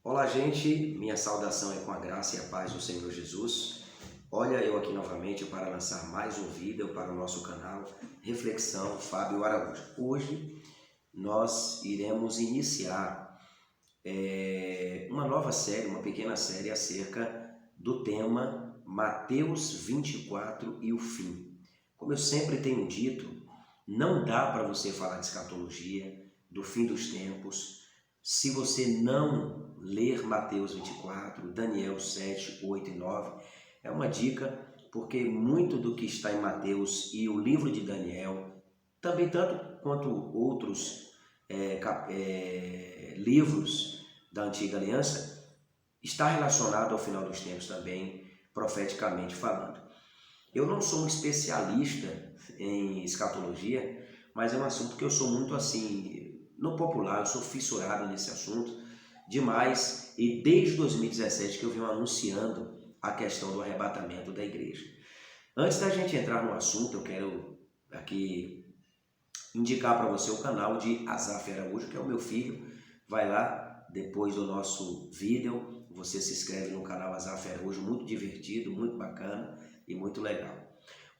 Olá, gente. Minha saudação é com a graça e a paz do Senhor Jesus. Olha, eu aqui novamente para lançar mais um vídeo para o nosso canal Reflexão Fábio Araújo. Hoje nós iremos iniciar uma nova série, uma pequena série acerca do tema Mateus 24 e o fim. Como eu sempre tenho dito, não dá para você falar de escatologia, do fim dos tempos, se você não ler Mateus 24, Daniel 7, 8 e 9. É uma dica, porque muito do que está em Mateus e o livro de Daniel, também tanto quanto outros livros da Antiga Aliança, está relacionado ao final dos tempos também, profeticamente falando. Eu não sou um especialista em escatologia, mas é um assunto que eu sou muito assim, no popular, eu sou fissurado nesse assunto demais, e desde 2017 que eu venho anunciando a questão do arrebatamento da igreja. Antes da gente entrar no assunto, eu quero aqui indicar para você o canal de Azaf Araújo, que é o meu filho. Vai lá, depois do nosso vídeo, você se inscreve no canal Azaf Araújo, muito divertido, muito bacana e muito legal.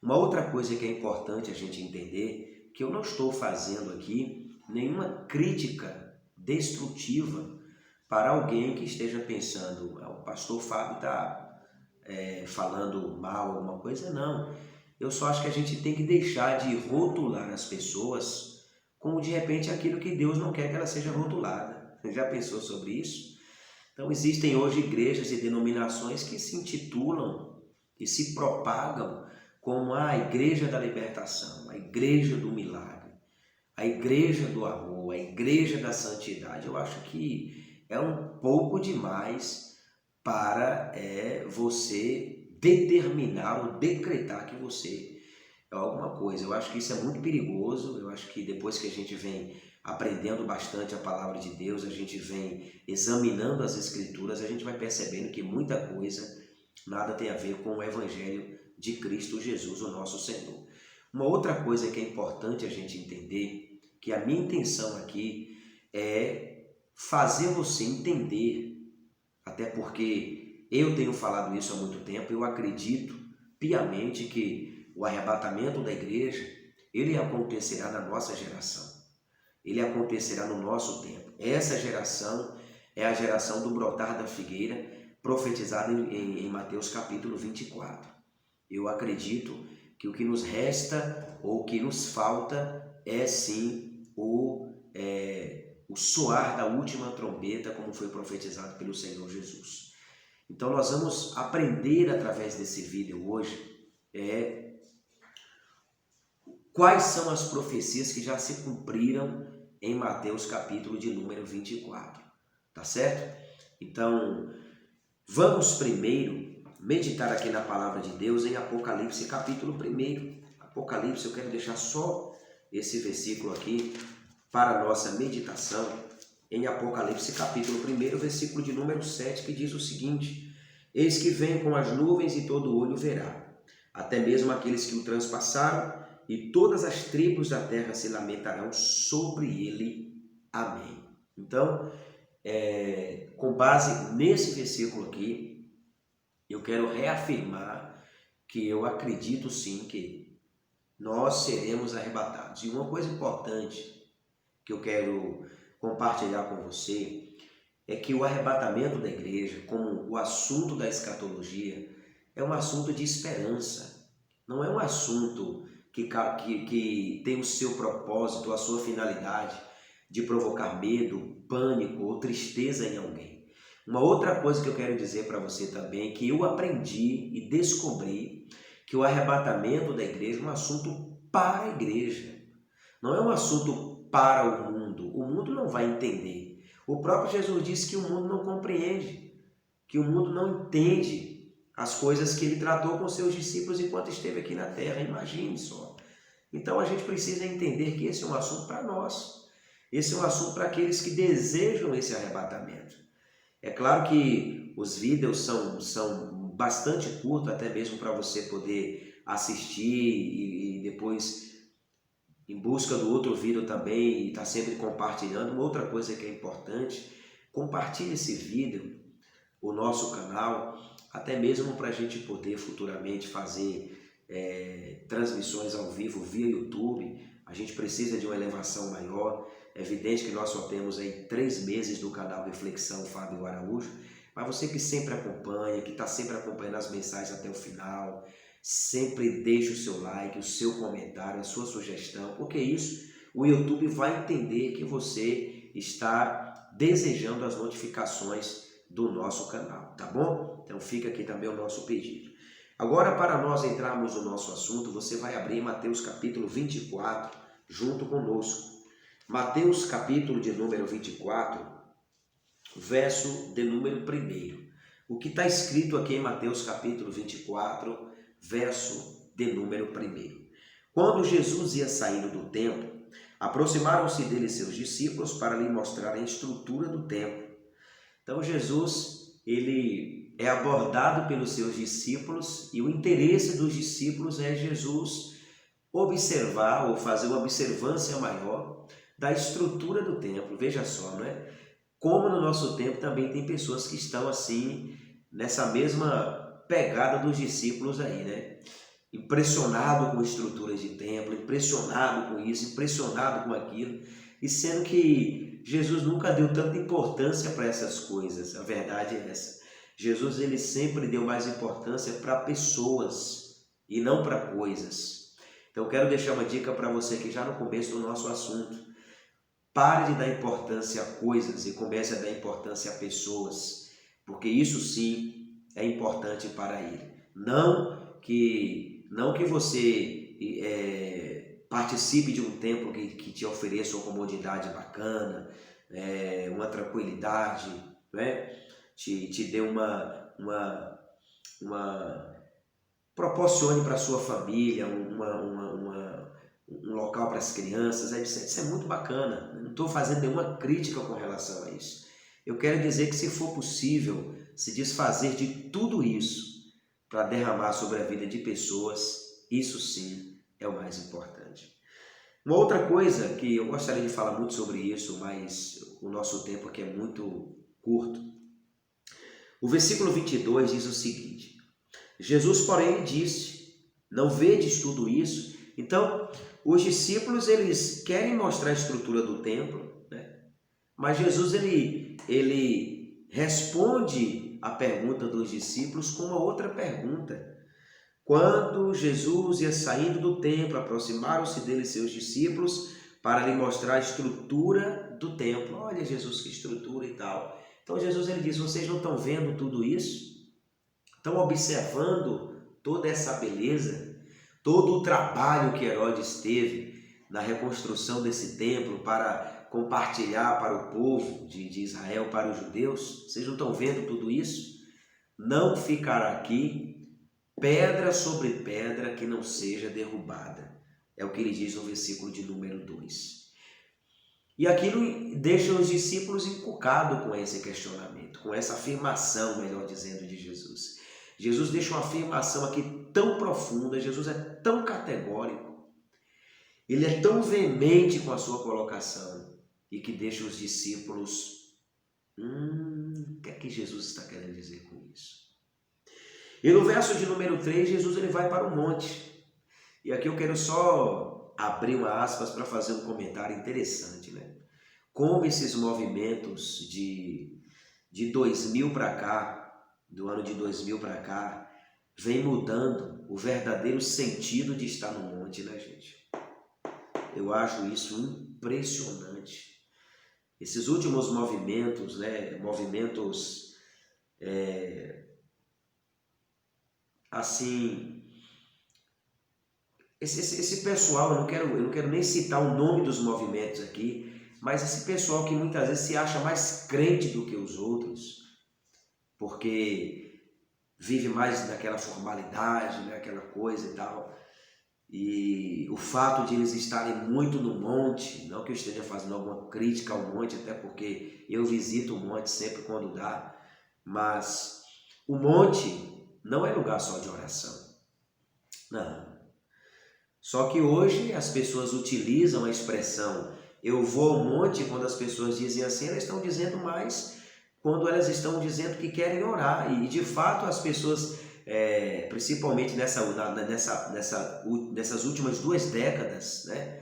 Uma outra coisa que é importante a gente entender, que eu não estou fazendo aqui nenhuma crítica destrutiva para alguém que esteja pensando, o pastor Fábio está falando mal alguma coisa. Não, eu só acho que a gente tem que deixar de rotular as pessoas como de repente aquilo que Deus não quer que ela seja rotulada. Você já pensou sobre isso? Então existem hoje igrejas e denominações que se intitulam e se propagam como a igreja da libertação, a igreja do milagre, a igreja do amor, a igreja da santidade. Eu acho que é um pouco demais para você determinar ou decretar que você é alguma coisa. Eu acho que isso é muito perigoso. Eu acho que depois que a gente vem aprendendo bastante a palavra de Deus, a gente vem examinando as escrituras, a gente vai percebendo que muita coisa nada tem a ver com o evangelho de Cristo Jesus, o nosso Senhor. Uma outra coisa que é importante a gente entender, que a minha intenção aqui é fazer você entender, até porque eu tenho falado isso há muito tempo, eu acredito piamente que o arrebatamento da igreja, ele acontecerá na nossa geração, ele acontecerá no nosso tempo. Essa geração é a geração do brotar da figueira, profetizada em Mateus capítulo 24. Eu acredito que o que nos resta ou o que nos falta é sim o soar da última trombeta, como foi profetizado pelo Senhor Jesus. Então nós vamos aprender através desse vídeo hoje quais são as profecias que já se cumpriram em Mateus capítulo de número 24, tá certo? Então vamos primeiro meditar aqui na palavra de Deus em Apocalipse capítulo 1. Apocalipse, eu quero deixar só esse versículo aqui para a nossa meditação, em Apocalipse capítulo 1, versículo de número 7, que diz o seguinte: eis que vem com as nuvens e todo olho verá, até mesmo aqueles que o transpassaram, e todas as tribos da terra se lamentarão sobre ele. Amém. Então, com base nesse versículo aqui, eu quero reafirmar que eu acredito sim que nós seremos arrebatados. E uma coisa importante que eu quero compartilhar com você é que o arrebatamento da igreja, como o assunto da escatologia, é um assunto de esperança. Não é um assunto que tem o seu propósito, a sua finalidade de provocar medo, pânico ou tristeza em alguém. Uma outra coisa que eu quero dizer para você também é que eu aprendi e descobri que o arrebatamento da igreja é um assunto para a igreja. Não é um assunto para o mundo. O mundo não vai entender. O próprio Jesus disse que o mundo não compreende, que o mundo não entende as coisas que ele tratou com seus discípulos enquanto esteve aqui na terra. Imagine só. Então a gente precisa entender que esse é um assunto para nós. Esse é um assunto para aqueles que desejam esse arrebatamento. É claro que os vídeos são bastante curtos, até mesmo para você poder assistir e depois, em busca do outro vídeo também, e estar sempre compartilhando. Uma outra coisa que é importante, compartilhe esse vídeo, o nosso canal, até mesmo para a gente poder futuramente fazer transmissões ao vivo via YouTube. A gente precisa de uma elevação maior. É evidente que nós só temos aí 3 meses do canal Reflexão Fábio Araújo, mas você que sempre acompanha, que está sempre acompanhando as mensagens até o final, sempre deixe o seu like, o seu comentário, a sua sugestão, porque isso o YouTube vai entender que você está desejando as notificações do nosso canal, tá bom? Então fica aqui também o nosso pedido. Agora, para nós entrarmos no nosso assunto, você vai abrir Mateus capítulo 24 junto conosco. Mateus capítulo de número 24, verso de número 1. O que está escrito aqui em Mateus capítulo 24, verso de número 1. Quando Jesus ia saindo do templo, aproximaram-se dele seus discípulos para lhe mostrar a estrutura do templo. Então Jesus, ele é abordado pelos seus discípulos e o interesse dos discípulos é Jesus observar ou fazer uma observância maior da estrutura do templo. Veja só, não é? Como no nosso tempo também tem pessoas que estão assim, nessa mesma pegada dos discípulos aí, né? Impressionado com estruturas de templo, impressionado com isso, impressionado com aquilo, e sendo que Jesus nunca deu tanta importância para essas coisas. A verdade é essa. Jesus, ele sempre deu mais importância para pessoas e não para coisas. Então eu quero deixar uma dica para você aqui já no começo do nosso assunto. Pare de dar importância a coisas e comece a dar importância a pessoas, porque isso sim é importante para ele. Não que você participe de um templo que te ofereça uma comodidade bacana, uma tranquilidade, né? Te dê proporcione para a sua família um local para as crianças. Isso é muito bacana. Não estou fazendo nenhuma crítica com relação a isso. Eu quero dizer que, se for possível se desfazer de tudo isso para derramar sobre a vida de pessoas, isso sim é o mais importante. Uma outra coisa que eu gostaria de falar muito sobre isso, mas o nosso tempo aqui é muito curto. O versículo 22 diz o seguinte: Jesus, porém, disse: não vedes tudo isso? Então, os discípulos, eles querem mostrar a estrutura do templo, né? Mas Jesus, ele responde a pergunta dos discípulos com uma outra pergunta. Quando Jesus ia saindo do templo, aproximaram-se dele seus discípulos para lhe mostrar a estrutura do templo. Olha, Jesus, que estrutura e tal. Então Jesus, ele diz: vocês não estão vendo tudo isso? Estão observando toda essa beleza? Todo o trabalho que Herodes teve na reconstrução desse templo para compartilhar para o povo de Israel, para os judeus? Vocês não estão vendo tudo isso? Não ficará aqui pedra sobre pedra que não seja derrubada. É o que ele diz no versículo de número 2. E aquilo deixa os discípulos encucados com esse questionamento, com essa afirmação, melhor dizendo, de Jesus. Jesus deixa uma afirmação aqui tão profunda, Jesus é tão categórico, ele é tão veemente com a sua colocação, e que deixa os discípulos, o que é que Jesus está querendo dizer com isso? E no verso de número 3, Jesus, ele vai para o monte. E aqui eu quero só abrir uma aspas para fazer um comentário interessante, né? Como esses movimentos de 2000 para cá, do ano de 2000 para cá, vem mudando o verdadeiro sentido de estar no monte, né, gente? Eu acho isso impressionante. Esses últimos movimentos, né, assim, esse pessoal, eu não quero nem citar o nome dos movimentos aqui, mas esse pessoal que muitas vezes se acha mais crente do que os outros, porque vive mais naquela formalidade, né, aquela coisa e tal. E o fato de eles estarem muito no monte, não que eu esteja fazendo alguma crítica ao monte, até porque eu visito o monte sempre quando dá, mas o monte não é lugar só de oração. Não. Só que hoje as pessoas utilizam a expressão eu vou ao monte, quando as pessoas dizem assim, elas estão dizendo mais quando elas estão dizendo que querem orar. E de fato as pessoas, principalmente nessas últimas 2 décadas, né?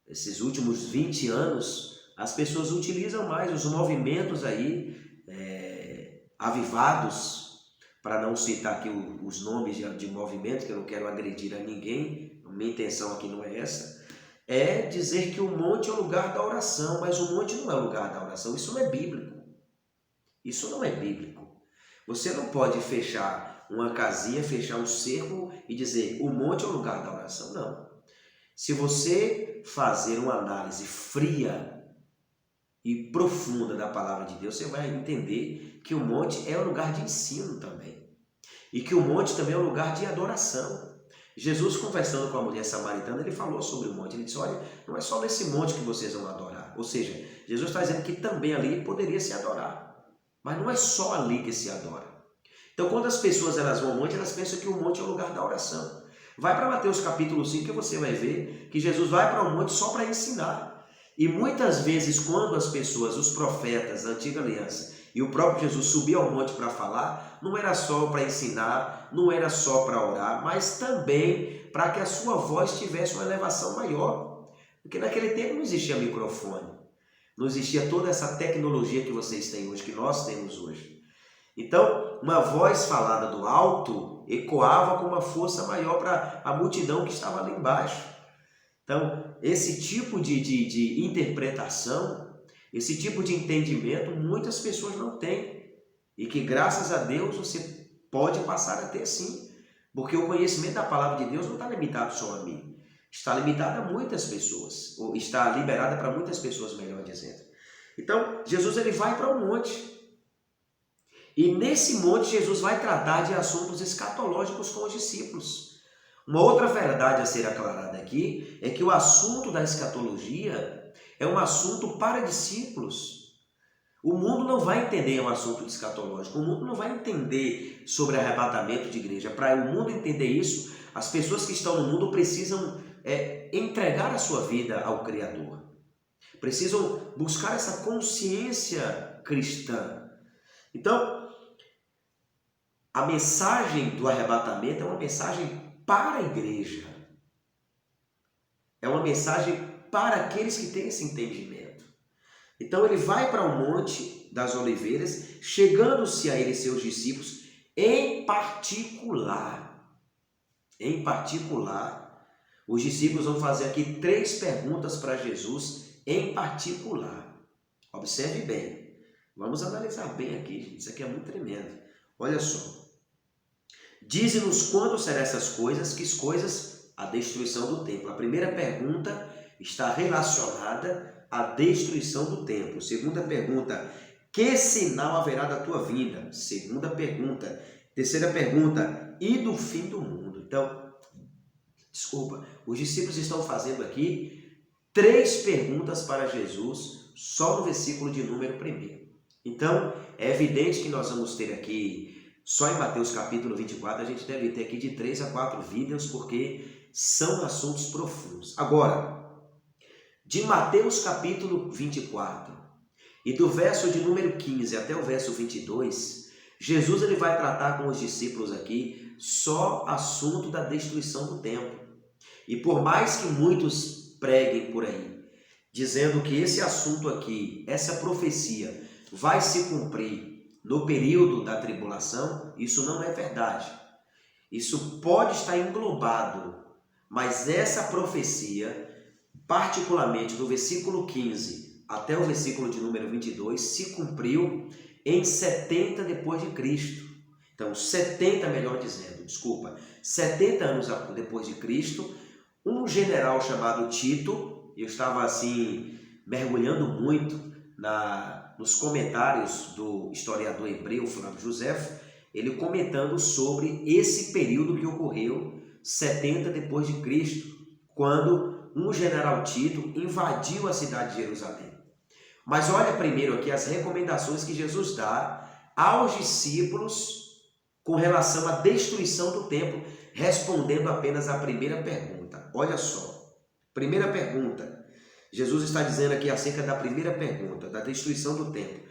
Esses últimos 20 anos, as pessoas utilizam mais os movimentos aí, avivados, para não citar aqui os nomes de movimento, que eu não quero agredir a ninguém, minha intenção aqui não é essa, é dizer que o monte é o lugar da oração, mas o monte não é o lugar da oração, isso não é bíblico. Isso não é bíblico. Você não pode fechar uma casinha, fechar um cerco e dizer o monte é o lugar da oração, não. Se você fazer uma análise fria e profunda da palavra de Deus, você vai entender que o monte é um lugar de ensino também. E que o monte também é um lugar de adoração. Jesus, conversando com a mulher samaritana, ele falou sobre o monte. Ele disse, olha, não é só nesse monte que vocês vão adorar. Ou seja, Jesus está dizendo que também ali poderia se adorar. Mas não é só ali que se adora. Então, quando as pessoas elas vão ao monte, elas pensam que o monte é o lugar da oração. Vai para Mateus capítulo 5 que você vai ver que Jesus vai para o monte só para ensinar. E muitas vezes quando as pessoas, os profetas da antiga aliança e o próprio Jesus subiam ao monte para falar, não era só para ensinar, não era só para orar, mas também para que a sua voz tivesse uma elevação maior. Porque naquele tempo não existia microfone, não existia toda essa tecnologia que vocês têm hoje, que nós temos hoje. Então, uma voz falada do alto ecoava com uma força maior para a multidão que estava ali embaixo. Então, esse tipo de interpretação, esse tipo de entendimento, muitas pessoas não têm. E que, graças a Deus, você pode passar a ter sim. Porque o conhecimento da palavra de Deus não está limitado só a mim. Está limitado a muitas pessoas. Ou está liberada para muitas pessoas, melhor dizendo. Então, Jesus ele vai para um monte. E nesse monte, Jesus vai tratar de assuntos escatológicos com os discípulos. Uma outra verdade a ser aclarada aqui é que o assunto da escatologia é um assunto para discípulos. O mundo não vai entender um assunto escatológico, o mundo não vai entender sobre arrebatamento de igreja. Para o mundo entender isso, as pessoas que estão no mundo precisam entregar a sua vida ao Criador. Precisam buscar essa consciência cristã. Então, a mensagem do arrebatamento é uma mensagem para a igreja. É uma mensagem para aqueles que têm esse entendimento. Então ele vai para o Monte das Oliveiras, chegando-se a ele seus discípulos, em particular, os discípulos vão fazer aqui 3 perguntas para Jesus em particular. Observe bem. Vamos analisar bem aqui, gente. Isso aqui é muito tremendo. Olha só. Dize-nos quando serão essas coisas, que coisas? A destruição do templo. A primeira pergunta está relacionada à destruição do templo. Segunda pergunta, que sinal haverá da tua vinda? Segunda pergunta. Terceira pergunta, e do fim do mundo? Então, os discípulos estão fazendo aqui 3 perguntas para Jesus, só no versículo de número 1. Então, é evidente que nós vamos ter aqui, só em Mateus capítulo 24, a gente deve ter aqui de 3 a 4 vídeos, porque são assuntos profundos. Agora, de Mateus capítulo 24, e do verso de número 15 até o verso 22, Jesus ele vai tratar com os discípulos aqui só assunto da destruição do templo. E por mais que muitos preguem por aí, dizendo que esse assunto aqui, essa profecia, vai se cumprir no período da tribulação, isso não é verdade. Isso pode estar englobado, mas essa profecia, particularmente do versículo 15 até o versículo de número 22, se cumpriu em 70 depois de Cristo. Então, 70 anos depois de Cristo, um general chamado Tito, eu estava assim mergulhando muito nos comentários do historiador hebreu Flávio José, ele comentando sobre esse período que ocorreu 70 depois de Cristo, quando um general Tito invadiu a cidade de Jerusalém. Mas olha primeiro aqui as recomendações que Jesus dá aos discípulos com relação à destruição do templo, respondendo apenas à primeira pergunta. Olha só, primeira pergunta. Jesus está dizendo aqui acerca da primeira pergunta, da destruição do templo.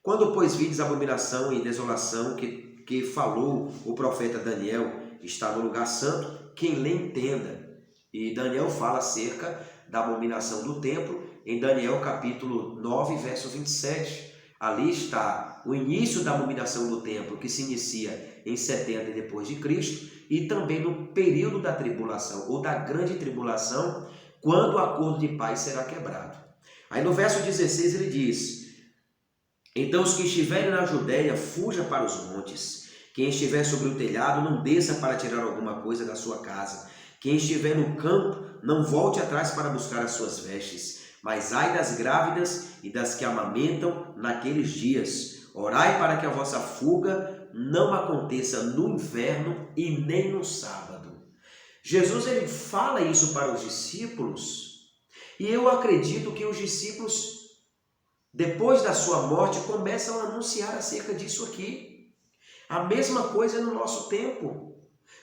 Quando, pois, vides a abominação e desolação que falou o profeta Daniel, está no lugar santo, quem lê entenda. E Daniel fala acerca da abominação do templo, em Daniel capítulo 9, verso 27. Ali está o início da abominação do templo, que se inicia em 70 depois de Cristo, e também no período da tribulação, ou da grande tribulação, quando o acordo de paz será quebrado. Aí no verso 16 ele diz: então os que estiverem na Judéia, fuja para os montes. Quem estiver sobre o telhado, não desça para tirar alguma coisa da sua casa. Quem estiver no campo, não volte atrás para buscar as suas vestes. Mas ai das grávidas e das que amamentam naqueles dias. Orai para que a vossa fuga não aconteça no inverno e nem no sábado. Jesus ele fala isso para os discípulos, e eu acredito que os discípulos, depois da sua morte, começam a anunciar acerca disso aqui. A mesma coisa no nosso tempo.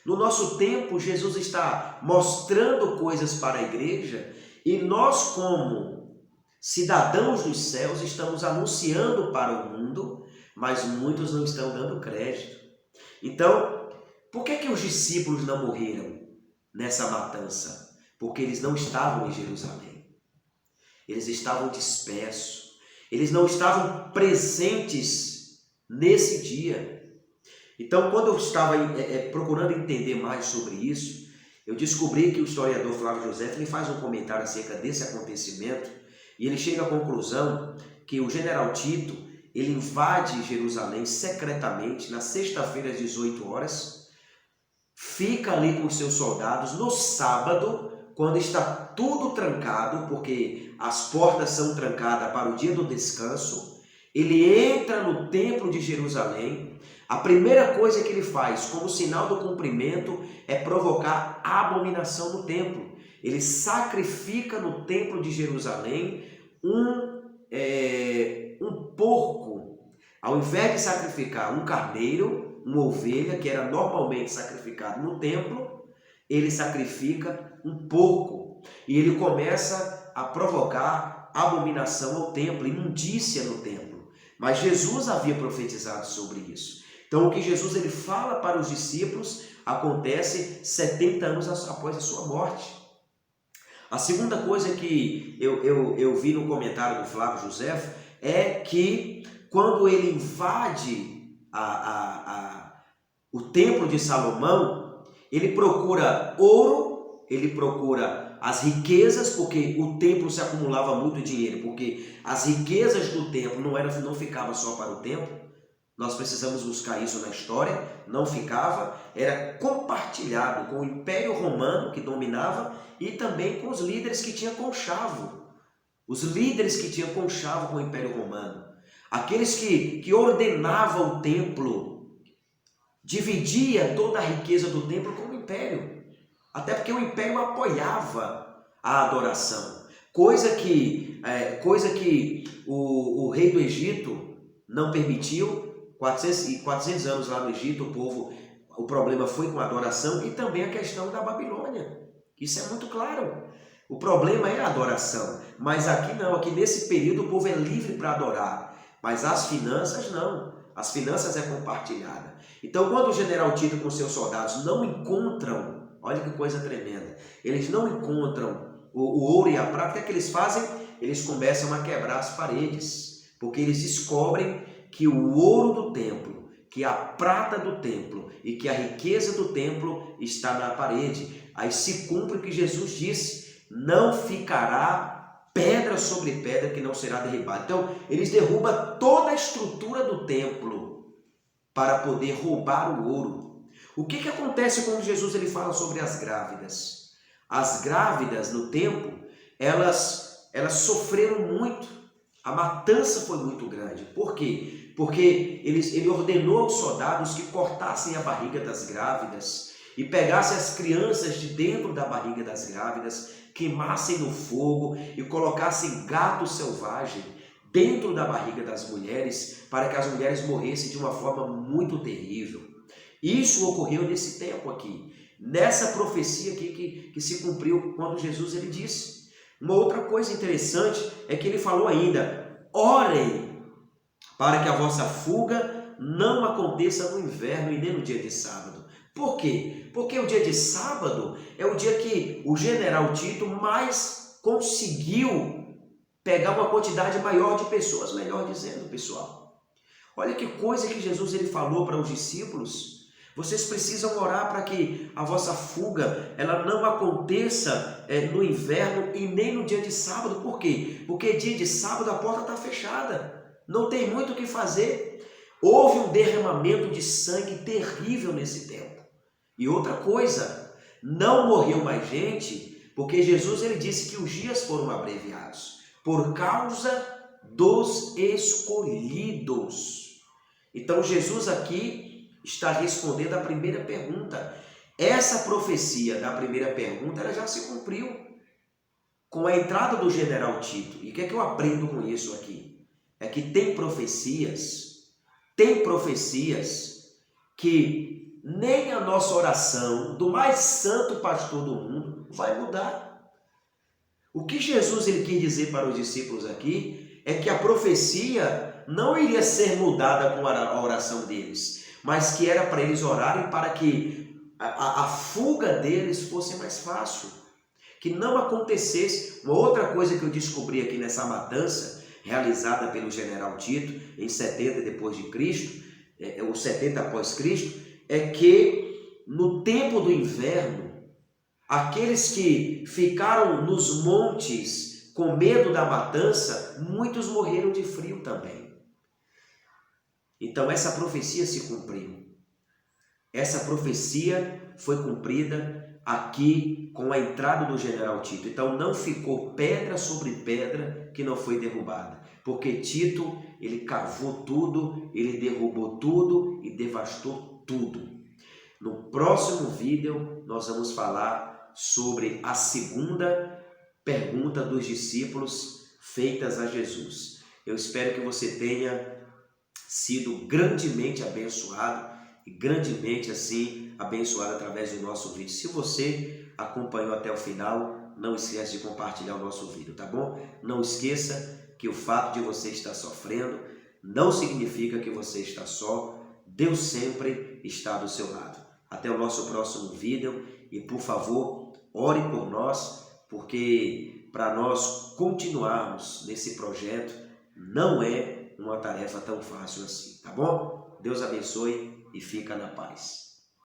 No nosso tempo, Jesus está mostrando coisas para a igreja, e nós, como cidadãos dos céus, estamos anunciando para o mundo, mas muitos não estão dando crédito. Então, por que os discípulos não morreram nessa matança? Porque eles não estavam em Jerusalém. Eles estavam dispersos. Eles não estavam presentes nesse dia. Então, quando eu estava procurando entender mais sobre isso, eu descobri que o historiador Flávio José ele faz um comentário acerca desse acontecimento, e ele chega à conclusão que o general Tito ele invade Jerusalém secretamente na sexta-feira às 18 horas, fica ali com os seus soldados no sábado, quando está tudo trancado, porque as portas são trancadas para o dia do descanso. Ele entra no templo de Jerusalém. A primeira coisa que ele faz, como sinal do cumprimento, é provocar a abominação no templo. Ele sacrifica no templo de Jerusalém um porco. Ao invés de sacrificar um carneiro, uma ovelha, que era normalmente sacrificado no templo, ele sacrifica um porco. E ele começa a provocar abominação ao templo, imundícia no templo. Mas Jesus havia profetizado sobre isso. Então o que Jesus ele fala para os discípulos acontece 70 anos após a sua morte. A segunda coisa que eu vi no comentário do Flávio José é que quando ele invade o templo de Salomão, ele procura ouro, ele procura as riquezas, porque o templo se acumulava muito dinheiro, porque as riquezas do templo não ficavam só para o templo. Nós precisamos buscar isso na história, não ficava, era compartilhado com o Império Romano que dominava e também com os líderes que tinham conchavo. Os líderes que tinham conchavo com o Império Romano. Aqueles que ordenavam o templo, dividia toda a riqueza do templo com o Império. Até porque o Império apoiava a adoração. Coisa que o rei do Egito não permitiu. 400 anos lá no Egito, o problema foi com a adoração, e também a questão da Babilônia. Isso é muito claro. O problema é a adoração, mas aqui não, aqui nesse período o povo é livre para adorar, mas as finanças não, as finanças é compartilhada. Então quando o general Tito com seus soldados não encontram, olha que coisa tremenda, eles não encontram o ouro e a prata, o que é que eles fazem? Eles começam a quebrar as paredes, porque eles descobrem que o ouro do templo, que a prata do templo e que a riqueza do templo está na parede. Aí se cumpre o que Jesus disse: não ficará pedra sobre pedra que não será derribada. Então, eles derrubam toda a estrutura do templo para poder roubar o ouro. O que acontece quando Jesus ele fala sobre as grávidas? As grávidas no templo, elas sofreram muito. A matança foi muito grande. Por quê? Porque ele ordenou aos soldados que cortassem a barriga das grávidas e pegassem as crianças de dentro da barriga das grávidas, queimassem no fogo e colocassem gato selvagem dentro da barriga das mulheres, para que as mulheres morressem de uma forma muito terrível. Isso ocorreu nesse tempo aqui, nessa profecia aqui que se cumpriu quando Jesus ele disse. Uma outra coisa interessante é que ele falou ainda: orem para que a vossa fuga não aconteça no inverno e nem no dia de sábado. Por quê? Porque o dia de sábado é o dia que o general Tito mais conseguiu pegar uma quantidade maior de pessoas, melhor dizendo, pessoal. Olha que coisa que Jesus ele falou para os discípulos. Vocês precisam orar para que a vossa fuga ela não aconteça no inverno e nem no dia de sábado. Por quê? Porque dia de sábado a porta está fechada. Não tem muito o que fazer. Houve um derramamento de sangue terrível nesse tempo. E outra coisa, não morreu mais gente, porque Jesus ele disse que os dias foram abreviados por causa dos escolhidos. Então Jesus aqui está respondendo a primeira pergunta. Essa profecia da primeira pergunta ela já se cumpriu com a entrada do general Tito. E o que é que eu aprendo com isso aqui? É que tem profecias que nem a nossa oração do mais santo pastor do mundo vai mudar. O que Jesus ele quis dizer para os discípulos aqui é que a profecia não iria ser mudada com a oração deles, mas que era para eles orarem para que a fuga deles fosse mais fácil, que não acontecesse. Uma outra coisa que eu descobri aqui nessa matança realizada pelo general Tito em 70 depois de Cristo, ou 70 após Cristo, é que no tempo do inverno, aqueles que ficaram nos montes com medo da matança, muitos morreram de frio também. Então essa profecia se cumpriu. Essa profecia foi cumprida aqui com a entrada do general Tito. Então não ficou pedra sobre pedra que não foi derrubada, porque Tito ele cavou tudo, ele derrubou tudo e devastou tudo. No próximo vídeo nós vamos falar sobre a segunda pergunta dos discípulos feitas a Jesus. Eu espero que você tenha sido grandemente abençoado e grandemente assim abençoado através do nosso vídeo. Se você acompanhou até o final, não esqueça de compartilhar o nosso vídeo, tá bom? Não esqueça que o fato de você estar sofrendo não significa que você está só. Deus sempre está do seu lado. Até o nosso próximo vídeo e, por favor, ore por nós, porque para nós continuarmos nesse projeto não é uma tarefa tão fácil assim, tá bom? Deus abençoe e fica na paz.